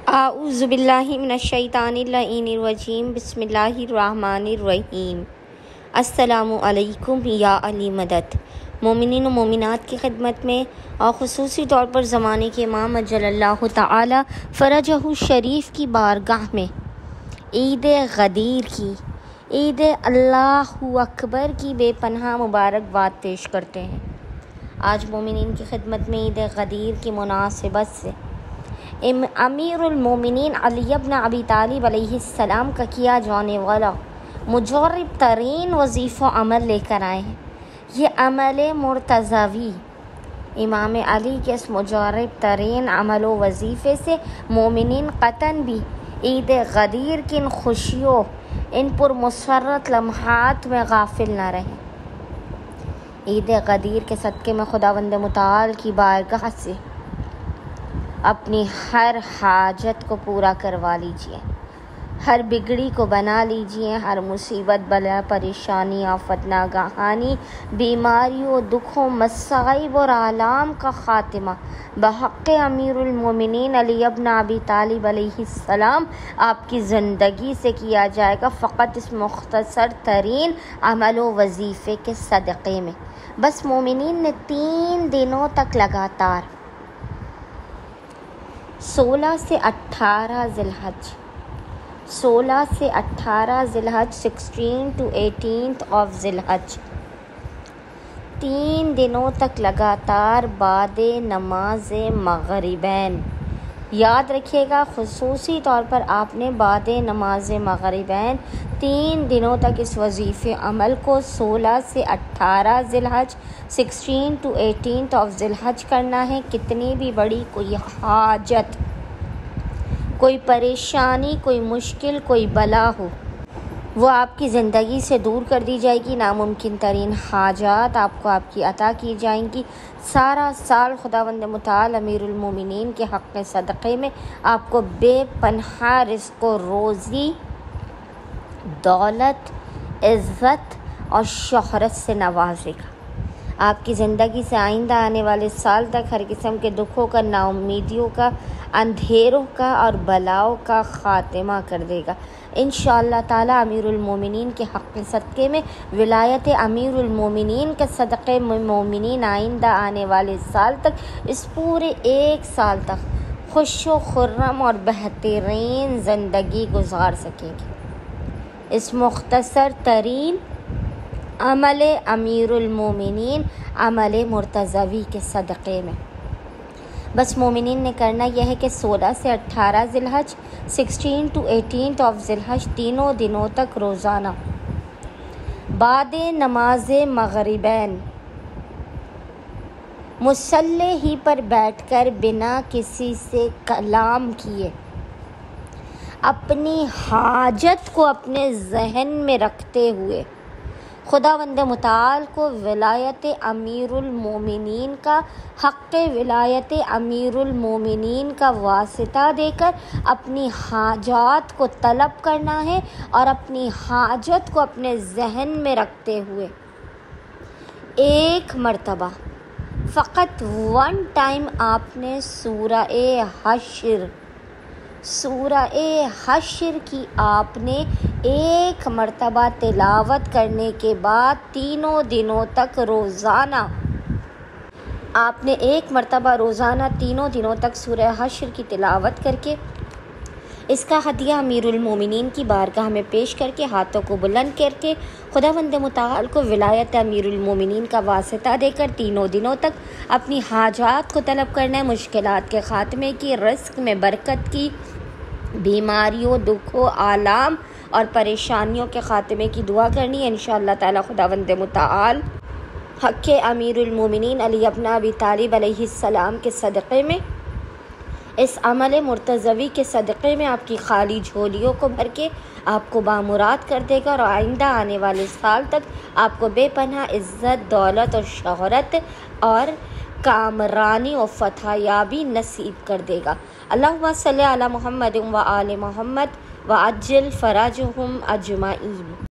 اعوذ باللہ من الشیطان الرجیم بسم اللہ الرحمن الرحیم۔ السلام علیکم یا علی مدد۔ مومنین و مومنات کی خدمت میں اور خصوصی طور پر زمانے کے امام اجل اللہ تعالی فرجہ شریف کی بارگاہ میں عید غدیر کی، عید اللہ اکبر کی بے پناہ مبارکباد پیش کرتے ہیں۔ آج مومنین کی خدمت میں عید غدیر کی مناسبت سے امیر المومنین علی بن ابی طالب علیہ السلام کا کیا جانے والا مجرب ترین وظیفہ عمل لے کر آئے ہیں۔ یہ عمل مرتضوی امام علی کے اس مجرب ترین عمل و وظیفے سے مومنین قطعاً بھی عید غدیر کی ان خوشیوں، ان پرمسرت لمحات میں غافل نہ رہیں۔ عید غدیر کے صدقے میں خداوند متعال کی بارگاہ سے اپنی ہر حاجت کو پورا کروا لیجئے، ہر بگڑی کو بنا لیجئے، ہر مصیبت بلا پریشانی آفت ناگہانی بیماریوں دکھوں مصائب اور آلام کا خاتمہ بحق امیر المومنین علی بن ابی طالب علیہ السلام آپ کی زندگی سے کیا جائے گا، فقط اس مختصر ترین عمل و وظیفے کے صدقے میں۔ بس مومنین نے 3 دنوں تک لگاتار 16 سے 18 ذی الحج 16 to 18 of ذی الحج 3 دنوں تک لگاتار بعد نماز مغربین، یاد رکھیے گا خصوصی طور پر آپ نے بعد نماز مغربین 3 دنوں تک اس وظیفے عمل کو 16 سے 18 ذی الحج 16 to 18 of ذی الحج کرنا ہے۔ کتنی بھی بڑی کوئی حاجت، کوئی پریشانی، کوئی مشکل، کوئی بلا ہو، وہ آپ کی زندگی سے دور کر دی جائے گی۔ ناممکن ترین حاجات آپ کو آپ کی عطا کی جائیں گی۔ سارا سال خداوند متعال امیر المومنین کے حق صدقے میں آپ کو بے پناہ رزق و روزی، دولت، عزت اور شہرت سے نوازے گا۔ آپ کی زندگی سے آئندہ آنے والے سال تک ہر قسم کے دکھوں کا، نا امیدیوں کا، اندھیروں کا اور بلاؤں کا خاتمہ کر دے گا۔ انشاءاللہ تعالی امیر المومنین کے حق صدقے میں ولایت امیر المومنین کے صدقے میں مومنین آئندہ آنے والے سال تک، اس پورے 1 سال تک خوش و خرم اور بہترین زندگی گزار سکیں گے۔ اس مختصر ترین عمل امیر المومنین عمل مرتضوی کے صدقے میں بس مومنین نے کرنا یہ ہے کہ 16 سے 18 ذی الحج 16 to 18 of ذی الحج تینوں دنوں تک روزانہ بعد نماز مغربین مصلی ہی پر بیٹھ کر بنا کسی سے کلام کیے اپنی حاجت کو اپنے ذہن میں رکھتے ہوئے خداوند متعال کو ولایت امیر المومنین کا حق ولایت امیر المومنین کا واسطہ دے کر اپنی حاجات کو طلب کرنا ہے، اور اپنی حاجت کو اپنے ذہن میں رکھتے ہوئے ایک مرتبہ فقط 1 ٹائم آپ نے سورہ حشر کی آپ نے ایک مرتبہ تلاوت کرنے کے بعد تینوں دنوں تک روزانہ آپ نے ایک مرتبہ روزانہ تینوں دنوں تک سورہ حشر کی تلاوت کر کے اس کا ہدیہ امیر المومنین کی بارگاہ میں پیش کر کے ہاتھوں کو بلند کر کے خداوند متعال کو ولایت امیر المومنین کا واسطہ دے کر تینوں دنوں تک اپنی حاجات کو طلب کرنا ہے، مشکلات کے خاتمے کی، رزق میں برکت کی، بیماریوں دکھوں آلام اور پریشانیوں کے خاتمے کی دعا کرنی ہے۔ انشاءاللہ تعالی خداوند متعال حق امیر المومنین علی بن ابی طالب علیہ السلام کے صدقے میں، اس عمل مرتضوی کے صدقے میں آپ کی خالی جھولیوں کو بھر کے آپ کو بامراد کر دے گا، اور آئندہ آنے والے سال تک آپ کو بے پناہ عزت، دولت اور شہرت اور کامرانی و فتح یابی نصیب کر دے گا۔ اللہم صلی علی محمد و آل محمد وعجل فرجہم اجمعین۔